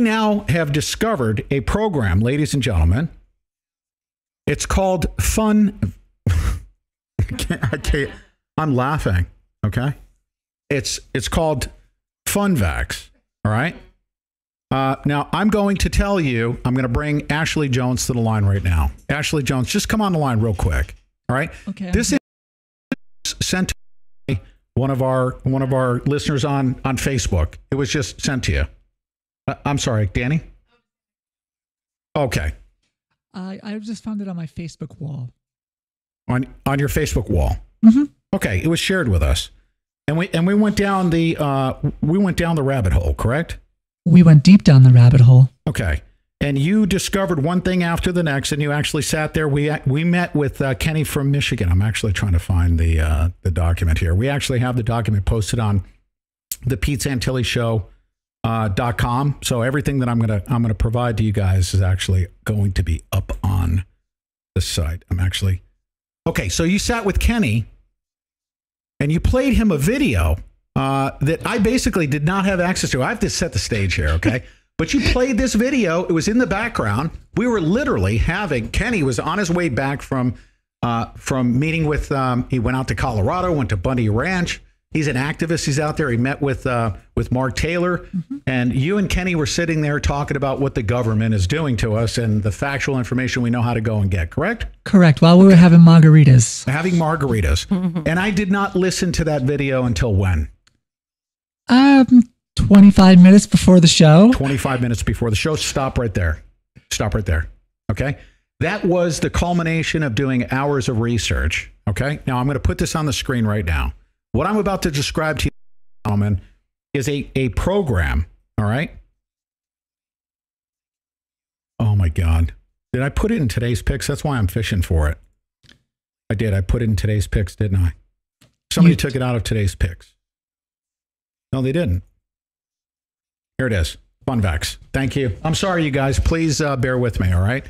now have discovered a program, ladies and gentlemen. It's called Fun. I can't. I'm laughing. Okay. It's called FunVax. All right. Now I'm going to tell you, I'm going to bring Ashley Jones to the line right now. Ashley Jones, just come on the line real quick. All right. Okay. This is sent to one of our listeners on Facebook. It was just sent to you. I'm sorry, Danny. Okay. I just found it on my Facebook wall. On your Facebook wall. Mm-hmm. Okay, it was shared with us, and we went down the rabbit hole. Correct? We went deep down the rabbit hole. Okay, and you discovered one thing after the next, and you actually sat there. We met with Kenny from Michigan. I'm actually trying to find the document here. We actually have the document posted on the Pete Santilli Show. .com. So everything that I'm gonna provide to you guys is actually going to be up on the site. Okay. So you sat with Kenny and you played him a video that I basically did not have access to. I have to set the stage here, okay? But you played this video. It was in the background. We were literally Kenny was on his way back from meeting with. He went out to Colorado, went to Bundy Ranch. He's an activist. He's out there. He met with Mark Taylor, mm-hmm. and you and Kenny were sitting there talking about what the government is doing to us and the factual information we know how to go and get. Correct? Correct. While we were having margaritas. Mm-hmm. And I did not listen to that video until when? 25 minutes before the show. 25 minutes before the show. Stop right there. Okay. That was the culmination of doing hours of research. Okay. Now I'm going to put this on the screen right now. What I'm about to describe to you, gentlemen, is a program, all right? Oh, my God. Did I put it in today's picks? That's why I'm fishing for it. I did. I put it in today's picks, didn't I? Somebody took it out of today's picks. No, they didn't. Here it is. FunVax. Thank you. I'm sorry, you guys. Please bear with me, all right?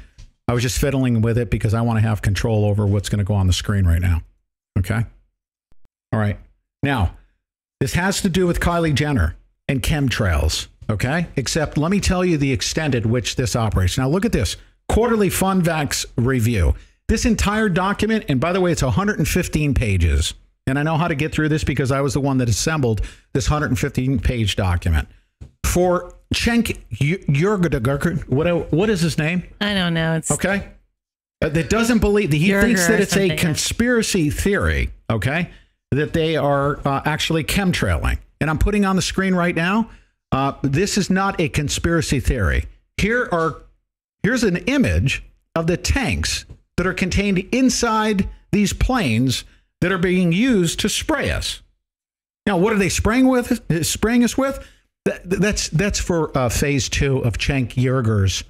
I was just fiddling with it because I want to have control over what's going to go on the screen right now. Okay? All right. Now, this has to do with Kylie Jenner and chemtrails, okay? Except let me tell you the extent at which this operates. Now, look at this. Quarterly FunVax review. This entire document, and by the way, it's 115 pages. And I know how to get through this because I was the one that assembled this 115-page document. For Cenk Uygur, what is his name? I don't know. It's okay. That doesn't believe, he thinks that it's a conspiracy theory, okay? That they are actually chemtrailing. And I'm putting on the screen right now. This is not a conspiracy theory. Here's an image of the tanks that are contained inside these planes that are being used to spray us. Now, what are they spraying us with? That's for phase 2 of Cenk Uygur's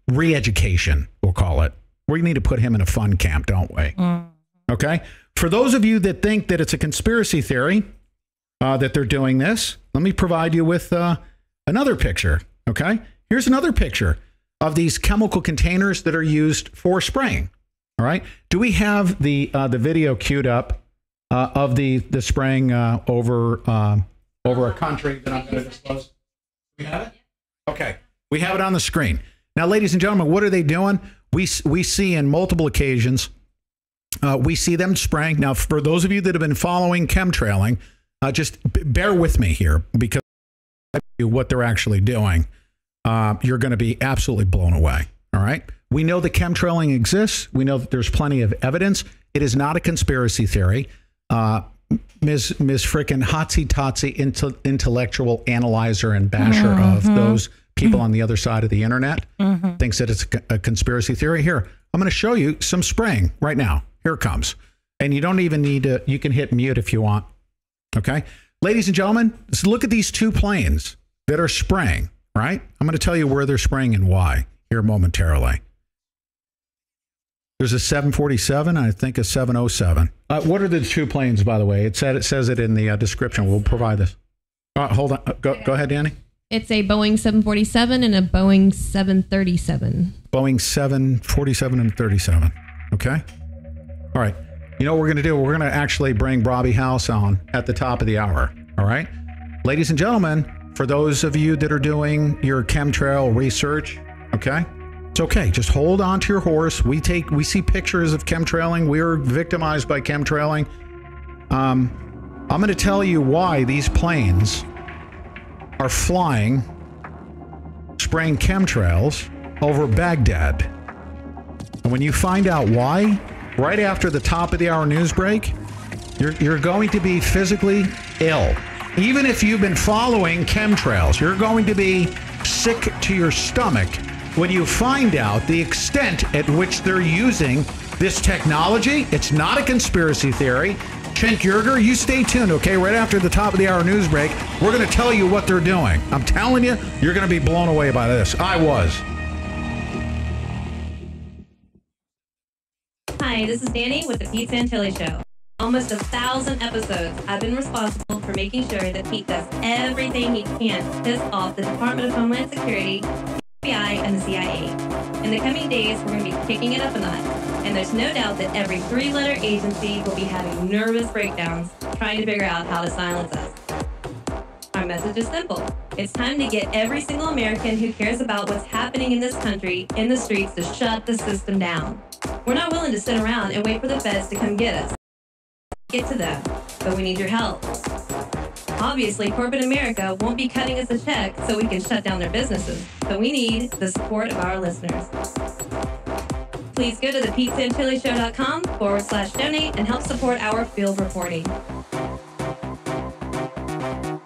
re-education, we'll call it. We need to put him in a fun camp, don't we? Okay. For those of you that think that it's a conspiracy theory that they're doing this, let me provide you with another picture. Okay. Here's another picture of these chemical containers that are used for spraying. All right. Do we have the video queued up of the spraying over a country that I'm going to disclose? We have it? Okay. We have it on the screen. Now, ladies and gentlemen, what are they doing? We see in multiple occasions, we see them spraying. Now, for those of you that have been following chemtrailing, just bear with me here because what they're actually doing, you're going to be absolutely blown away. All right. We know that chemtrailing exists. We know that there's plenty of evidence. It is not a conspiracy theory. Ms. Frickin' hotsy-totsy intellectual analyzer and basher of those people on the other side of the internet thinks that it's a conspiracy theory. Here, I'm going to show you some spraying right now. Here it comes. And you don't even need to, you can hit mute if you want. Okay. Ladies and gentlemen, let's look at these two planes that are spraying, right? I'm going to tell you where they're spraying and why here momentarily. There's a 747, and I think a 707. What are the two planes, by the way? It says it in the description. We'll provide this. Hold on. Go ahead, Danny. It's a Boeing 747 and a Boeing 737. Boeing 747 and 37. Okay. All right. You know what we're going to do? We're going to actually bring Robbie House on at the top of the hour. All right. Ladies and gentlemen, for those of you that are doing your chemtrail research, okay? It's okay. Just hold on to your horse. We see pictures of chemtrailing. We're victimized by chemtrailing. I'm going to tell you why these planes are flying, spraying chemtrails over Baghdad. And when you find out why, right after the top of the hour news break, you're going to be physically ill. Even if you've been following chemtrails, you're going to be sick to your stomach when you find out the extent at which they're using this technology. It's not a conspiracy theory. Cenk Uygur, you stay tuned, okay? Right after the top of the hour news break, we're going to tell you what they're doing. I'm telling you, you're going to be blown away by this. I was. Hi, this is Danny with the Pete Santilli Show. Almost 1,000 episodes, I've been responsible for making sure that Pete does everything he can to piss off the Department of Homeland Security, the FBI, and the CIA. In the coming days, we're going to be kicking it up a notch, and there's no doubt that every three-letter agency will be having nervous breakdowns trying to figure out how to silence us. Our message is simple. It's time to get every single American who cares about what's happening in this country in the streets to shut the system down. We're not willing to sit around and wait for the feds to come get us. Get to them, but we need your help. Obviously, corporate America won't be cutting us a check so we can shut down their businesses, so we need the support of our listeners. Please go to thepetesantillishow.com/donate and help support our field reporting.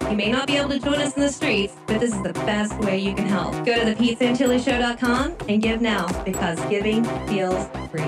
You may not be able to join us in the streets, but this is the best way you can help. Go to thepetesantillishow.com and give now, because giving feels free.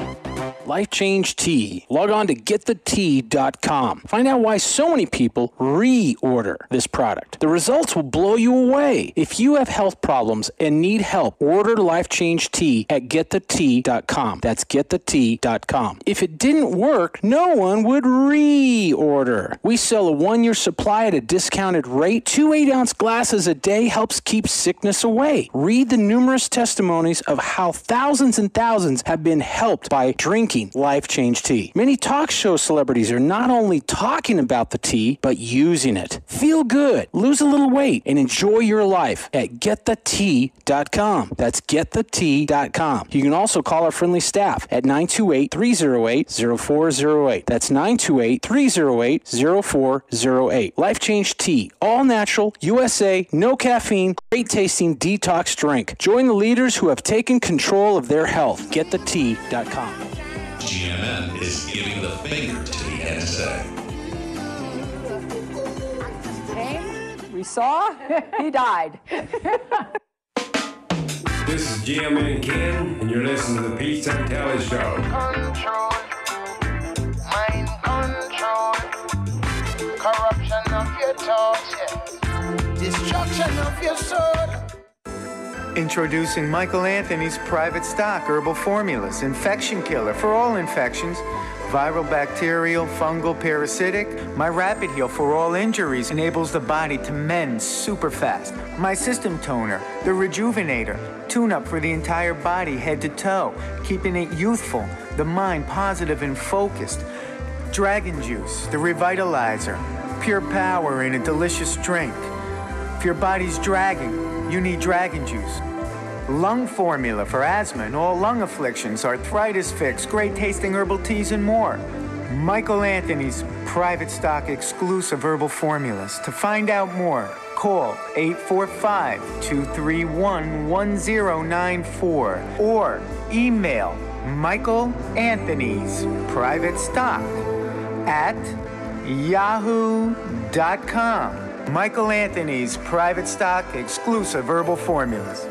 Life Change Tea. Log on to getthetea.com. Find out why so many people reorder this product. The results will blow you away. If you have health problems and need help, order Life Change Tea at getthetea.com. That's getthetea.com. If it didn't work, no one would reorder. We sell a 1-year supply at a discounted rate. 2 8-ounce glasses a day helps keep sickness away. Read the numerous testimonies of how thousands and thousands have been helped by drinking Life Change Tea. Many talk show celebrities are not only talking about the tea, but using it. Feel good, lose a little weight, and enjoy your life at getthetea.com. That's getthetea.com. You can also call our friendly staff at 928-308-0408. That's 928-308-0408. Life Change Tea. All natural, USA, no caffeine, great tasting detox drink. Join the leaders who have taken control of their health. Getthetea.com. GMN is giving the finger to the NSA. We saw, he died. This is GMN and Ken, and you're listening to the Pete Santilli Show. Control, mind control, corruption of your thoughts, destruction of your soul. Introducing Michael Anthony's Private Stock Herbal Formulas, infection killer for all infections, viral, bacterial, fungal, parasitic. My Rapid Heal for all injuries enables the body to mend super fast. My System Toner, the Rejuvenator, tune-up for the entire body, head to toe, keeping it youthful, the mind positive and focused. Dragon Juice, the Revitalizer, pure power in a delicious drink. If your body's dragging, you need Dragon Juice. Lung Formula for asthma and all lung afflictions, arthritis fix, great tasting herbal teas, and more. Michael Anthony's Private Stock exclusive herbal formulas. To find out more, call 845-231-1094 or email Michael Anthony's Private Stock at yahoo.com. Michael Anthony's Private Stock exclusive herbal formulas.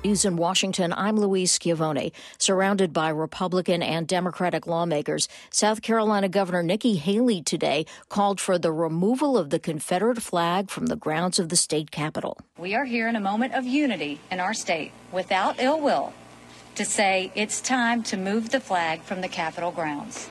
News in Washington, I'm Louise Schiavone. Surrounded by Republican and Democratic lawmakers, South Carolina Governor Nikki Haley today called for the removal of the Confederate flag from the grounds of the state capitol. We are here in a moment of unity in our state, without ill will, to say it's time to move the flag from the Capitol grounds.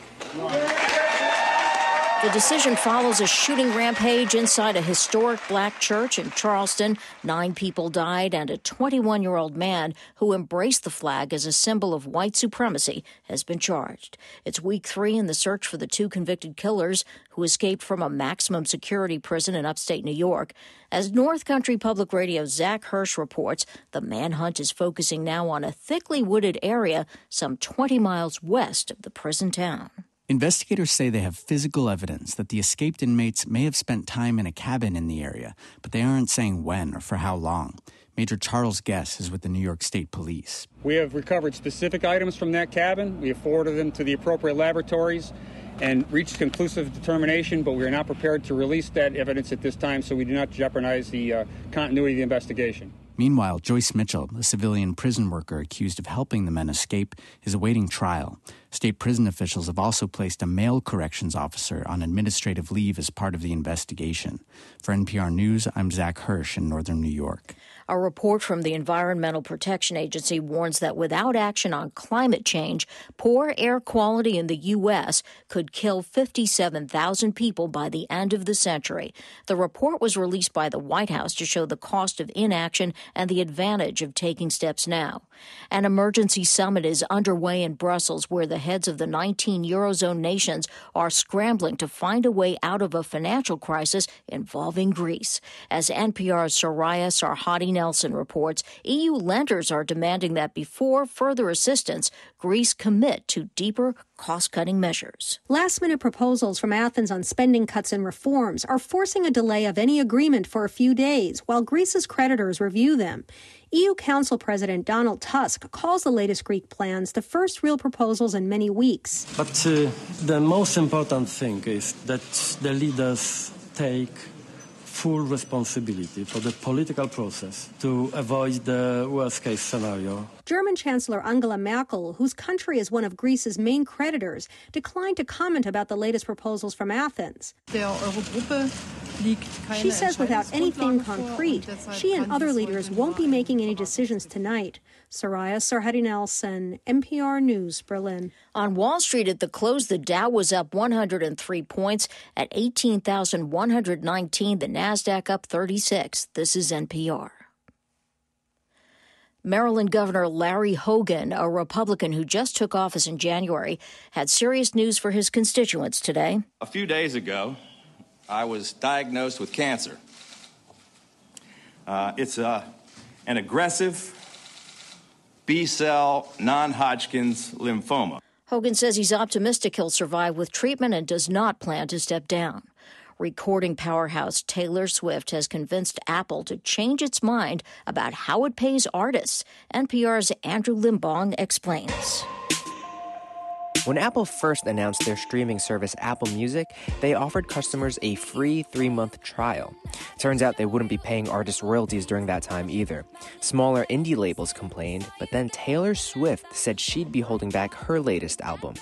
The decision follows a shooting rampage inside a historic black church in Charleston. 9 people died, and a 21-year-old man who embraced the flag as a symbol of white supremacy has been charged. It's week 3 in the search for the 2 convicted killers who escaped from a maximum security prison in upstate New York. As North Country Public Radio's Zach Hirsch reports, the manhunt is focusing now on a thickly wooded area some 20 miles west of the prison town. Investigators say they have physical evidence that the escaped inmates may have spent time in a cabin in the area, but they aren't saying when or for how long. Major Charles Guess is with the New York State Police. We have recovered specific items from that cabin. We have forwarded them to the appropriate laboratories and reached conclusive determination, but we are not prepared to release that evidence at this time so we do not jeopardize the continuity of the investigation. Meanwhile, Joyce Mitchell, a civilian prison worker accused of helping the men escape, is awaiting trial. State prison officials have also placed a male corrections officer on administrative leave as part of the investigation. For NPR News, I'm Zach Hirsch in northern New York. A report from the Environmental Protection Agency warns that without action on climate change, poor air quality in the U.S. could kill 57,000 people by the end of the century. The report was released by the White House to show the cost of inaction and the advantage of taking steps now. An emergency summit is underway in Brussels, where the heads of the 19 Eurozone nations are scrambling to find a way out of a financial crisis involving Greece. As NPR's Soraya Sarhadi Nelson reports, EU lenders are demanding that before further assistance, Greece commit to deeper cost-cutting measures. Last-minute proposals from Athens on spending cuts and reforms are forcing a delay of any agreement for a few days while Greece's creditors review them. EU Council President Donald Tusk calls the latest Greek plans the first real proposals in many weeks. But the most important thing is that the leaders take full responsibility for the political process to avoid the worst-case scenario. German Chancellor Angela Merkel, whose country is one of Greece's main creditors, declined to comment about the latest proposals from Athens. She says without anything concrete, she and other leaders won't be making any decisions tonight. Soraya Sarhadi Nelson, NPR News, Berlin. On Wall Street at the close, the Dow was up 103 points at 18,119. The Nasdaq up 36. This is NPR. Maryland Governor Larry Hogan, a Republican who just took office in January, had serious news for his constituents today. A few days ago, I was diagnosed with cancer. It's an aggressive B-cell non-Hodgkin's lymphoma. Hogan says he's optimistic he'll survive with treatment and does not plan to step down. Recording powerhouse Taylor Swift has convinced Apple to change its mind about how it pays artists. NPR's Andrew Limbong explains. When Apple first announced their streaming service Apple Music, they offered customers a free 3-month trial. Turns out they wouldn't be paying artists royalties during that time either. Smaller indie labels complained, but then Taylor Swift said she'd be holding back her latest album.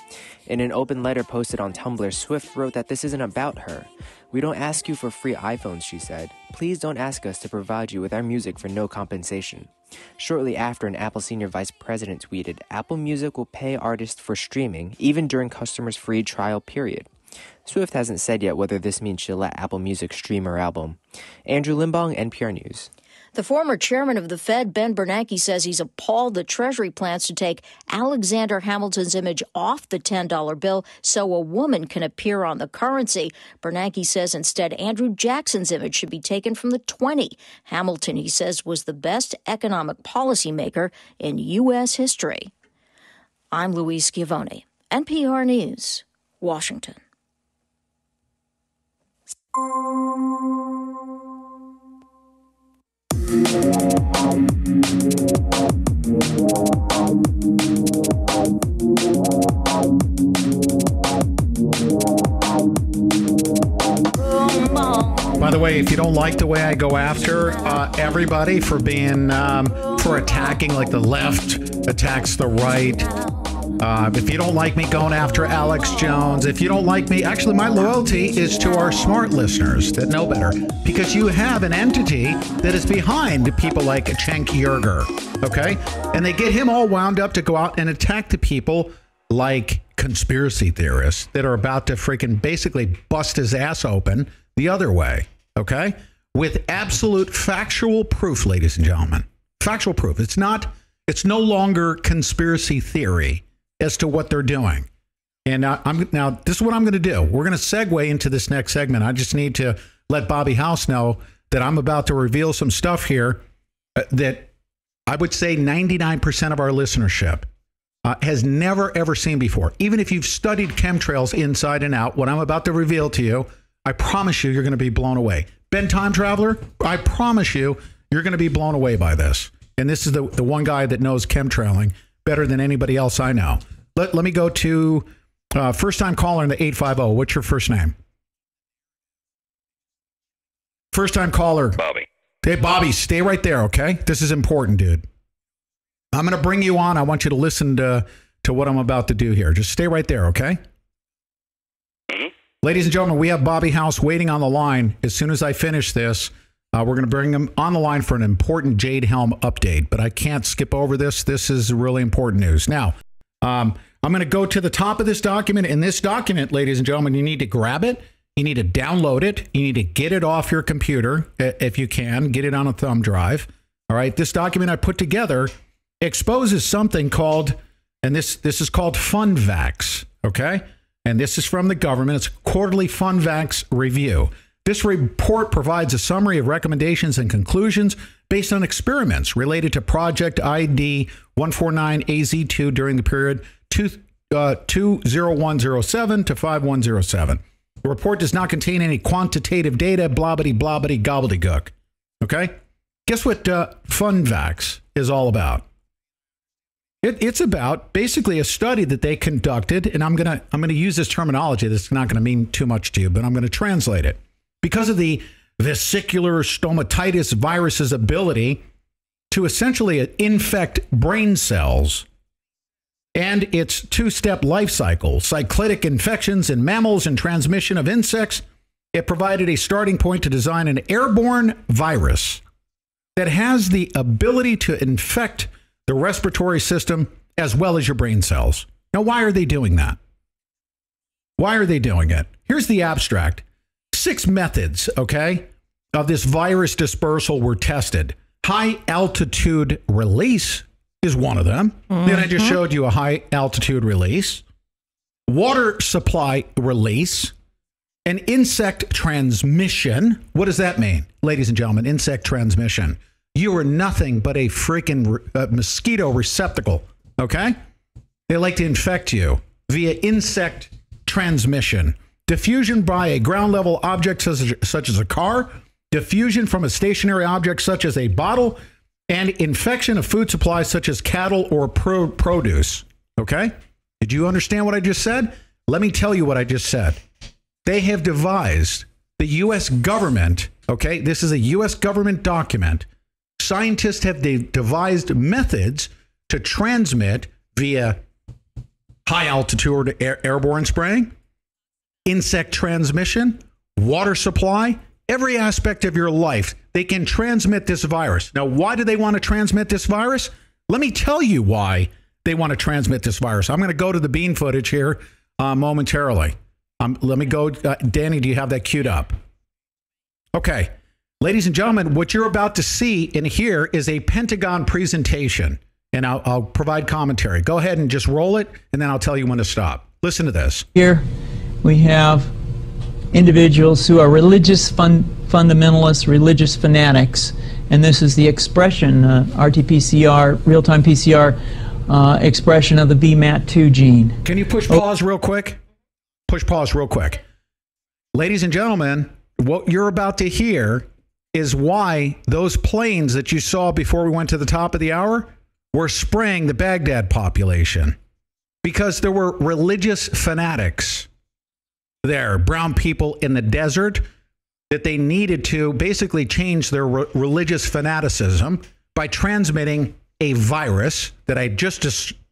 In an open letter posted on Tumblr, Swift wrote that this isn't about her. "We don't ask you for free iPhones," she said. "Please don't ask us to provide you with our music for no compensation." Shortly after, an Apple senior vice president tweeted, "Apple Music will pay artists for streaming, even during customers' free trial period." Swift hasn't said yet whether this means she'll let Apple Music stream her album. Andrew Limbong, NPR News. The former chairman of the Fed, Ben Bernanke, says he's appalled the Treasury plans to take Alexander Hamilton's image off the $10 bill so a woman can appear on the currency. Bernanke says instead Andrew Jackson's image should be taken from the 20. Hamilton, he says, was the best economic policymaker in U.S. history. I'm Louise Schiavone, NPR News, Washington. By the way, if you don't like the way I go after everybody for being for attacking, like the left attacks the right, if you don't like me going after Alex Jones, if you don't like me, actually my loyalty is to our smart listeners that know better, because you have an entity that is behind people like Cenk Uygur, okay? And they get him all wound up to go out and attack the people like conspiracy theorists that are about to freaking basically bust his ass open the other way, okay? With absolute factual proof, ladies and gentlemen. Factual proof. It's no longer conspiracy theory as to what they're doing. And now this is what I'm going to do. We're going to segue into this next segment. I just need to let Bobby House know that I'm about to reveal some stuff here that I would say 99% of our listenership has never, ever seen before. Even if you've studied chemtrails inside and out, what I'm about to reveal to you, I promise you're going to be blown away. Ben Time Traveler, I promise you're going to be blown away by this. And this is the one guy that knows chemtrailing better than anybody else I know. Let me go to first-time caller in the 850. What's your first name? First-time caller. Bobby. Hey, Bobby, stay right there, okay? This is important, dude. I'm going to bring you on. I want you to listen to what I'm about to do here. Just stay right there, okay? Mm-hmm. Ladies and gentlemen, we have Bobby House waiting on the line. As soon as I finish this, we're going to bring him on the line for an important Jade Helm update. But I can't skip over this. This is really important news. Now, I'm going to go to the top of this document. In this document, ladies and gentlemen, you need to grab it. You need to download it. You need to get it off your computer, if you can. Get it on a thumb drive. All right. This document I put together exposes something called, and this is called FundVax. Okay. And this is from the government. It's a quarterly FundVax review. This report provides a summary of recommendations and conclusions based on experiments related to Project ID 149AZ2 during the period 20107 to 5107. The report does not contain any quantitative data, blobbity gobbledygook. Okay? Guess what FundVax is all about? It's about basically a study that they conducted, and I'm gonna use this terminology that's not going to mean too much to you, but I'm going to translate it. Because of the vesicular stomatitis virus's ability to essentially infect brain cells and its two-step life cycle, cyclitic infections in mammals and transmission of insects, it provided a starting point to design an airborne virus that has the ability to infect the respiratory system as well as your brain cells. Now, why are they doing that? Why are they doing it? Here's the abstract. 6 methods, okay, of this virus dispersal were tested. High altitude release is one of them. Then I just showed you a high altitude release. Water supply release. And insect transmission. What does that mean, ladies and gentlemen? Insect transmission. You are nothing but a freaking mosquito receptacle, okay? They like to infect you via insect transmission. Diffusion by a ground-level object such as a car, diffusion from a stationary object such as a bottle, and infection of food supplies such as cattle or produce. Okay? Did you understand what I just said? Let me tell you what I just said. They have devised, the U.S. government, okay, this is a U.S. government document. Scientists have devised methods to transmit via high-altitude airborne spraying, insect transmission, water supply, every aspect of your life. They can transmit this virus. Now, why do they want to transmit this virus? Let me tell you why they want to transmit this virus. I'm going to go to the bean footage here momentarily. Let me go. Danny, do you have that queued up? Okay. Ladies and gentlemen, what you're about to see and hear is a Pentagon presentation, and I'll provide commentary. Go ahead and just roll it, and then I'll tell you when to stop. Listen to this. Here we have individuals who are religious fundamentalists, religious fanatics, and this is the expression, RT-PCR, real-time PCR expression of the VMAT2 gene. Can you push pause real quick? Push pause real quick. Ladies and gentlemen, what you're about to hear is why those planes that you saw before we went to the top of the hour were spraying the Baghdad population. Because there were religious fanatics there, brown people in the desert, that they needed to basically change their religious fanaticism by transmitting a virus that I just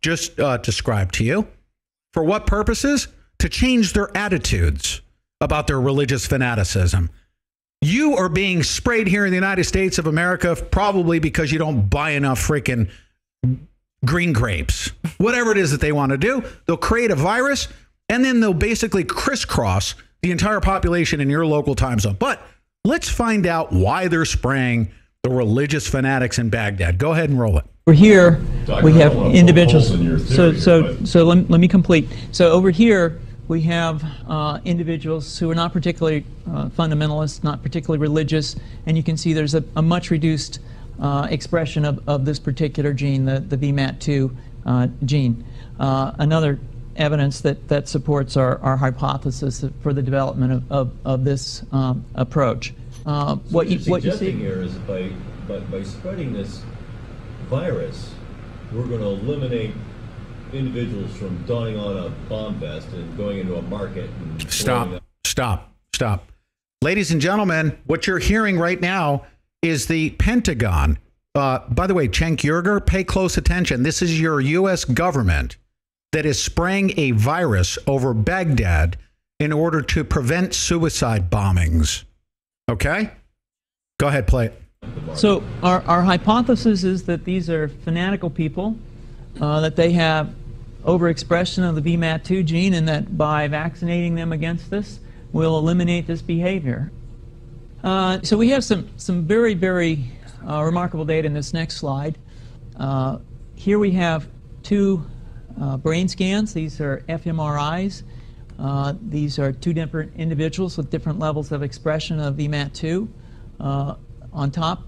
described to you. For what purposes? To change their attitudes about their religious fanaticism. You are being sprayed here in the United States of America probably because you don't buy enough freaking green grapes. whatever it is that they want to do. They'll create a virus, and then they'll basically crisscross the entire population in your local time zone. But let's find out why they're spraying the religious fanatics in Baghdad. Go ahead and roll it. Over here, we have individuals. So let me complete. So over here, we have individuals who are not particularly fundamentalist, not particularly religious, and you can see there's a much reduced expression of this particular gene, the VMAT2 gene. Another evidence that supports our hypothesis for the development of this approach. What you see here is by spreading this virus, we're going to eliminate individuals from donning on a bomb vest and going into a market and Stop. Ladies and gentlemen, what you're hearing right now is the Pentagon. By the way, Cenk Uygur, pay close attention. This is your U.S. government that is spraying a virus over Baghdad in order to prevent suicide bombings. Okay? Go ahead, play it. So our hypothesis is that these are fanatical people, that they have overexpression of the VMAT2 gene, and that by vaccinating them against this, we'll eliminate this behavior. So we have some very, very remarkable data in this next slide. Here we have two brain scans. These are fMRIs. These are two different individuals with different levels of expression of VMAT2. On top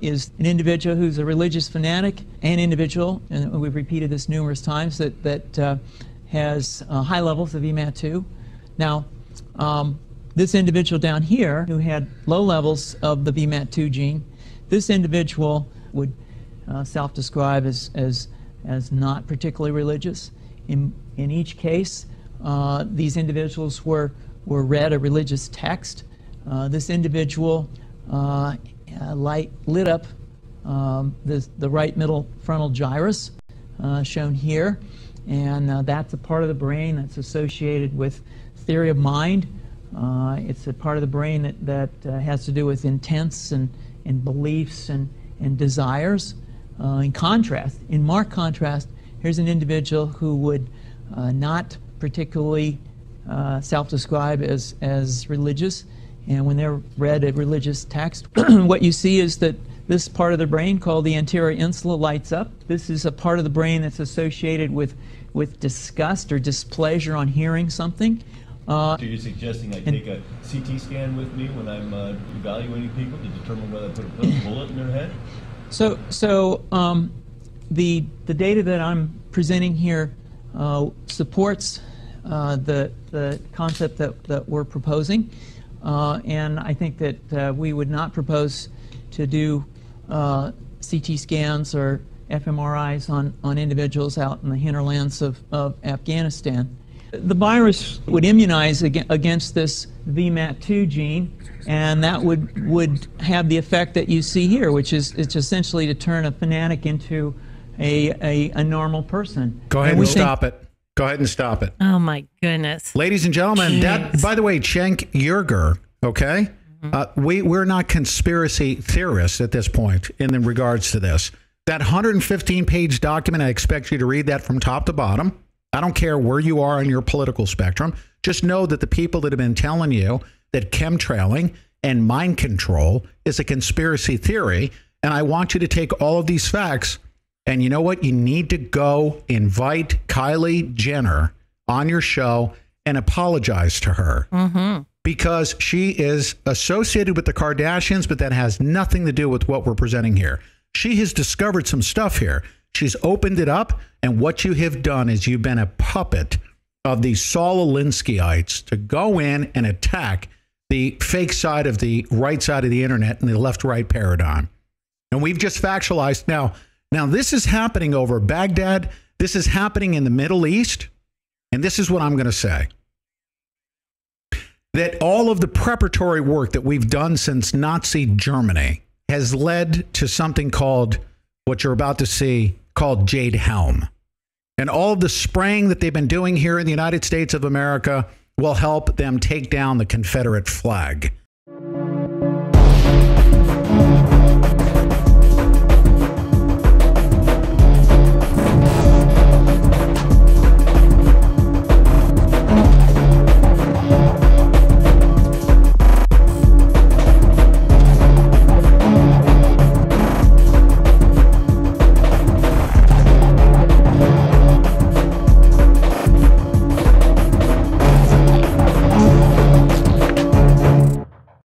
is an individual who's a religious fanatic, an individual, and we've repeated this numerous times, that has high levels of VMAT2. Now, this individual down here who had low levels of the VMAT2 gene, this individual would self-describe as not particularly religious. In each case, these individuals were read a religious text. This individual lit up the right middle frontal gyrus, shown here, and that's a part of the brain that's associated with theory of mind. It's a part of the brain that has to do with intents and beliefs and desires. In marked contrast, here's an individual who would not particularly self-describe as religious, and when they're read a religious text, what you see is that this part of the brain called the anterior insula lights up. This is a part of the brain that's associated with disgust or displeasure on hearing something. So you're suggesting I take a CT scan with me when I'm evaluating people to determine whether I put a bullet in their head? So the data that I'm presenting here supports the concept that we're proposing, and I think that we would not propose to do CT scans or fMRIs on individuals out in the hinterlands of Afghanistan. The virus would immunize against this VMAT2 gene, and that would have the effect that you see here, which is it's essentially to turn a fanatic into a normal person. Go ahead and stop it. Go ahead and stop it. Oh my goodness. Ladies and gentlemen, that, by the way, Cenk Uygur, okay? We're not conspiracy theorists at this point in regards to this. That 115-page document, I expect you to read that from top to bottom. I don't care where you are on your political spectrum. Just know that the people that have been telling you that chemtrailing and mind control is a conspiracy theory, and I want you to take all of these facts, and you know what? You need to go invite Kylie Jenner on your show and apologize to her. Because she is associated with the Kardashians, but that has nothing to do with what we're presenting here. She has discovered some stuff here. She's opened it up, and what you have done is you've been a puppet of the Saul Alinsky'ites to go in and attack the fake side of the right side of the internet and the left-right paradigm. And we've just factualized. Now this is happening over Baghdad. This is happening in the Middle East. And this is what I'm going to say. That all of the preparatory work that we've done since Nazi Germany has led to something called, what you're about to see, called Jade Helm. And all of the spraying that they've been doing here in the United States of America will help them take down the Confederate flag.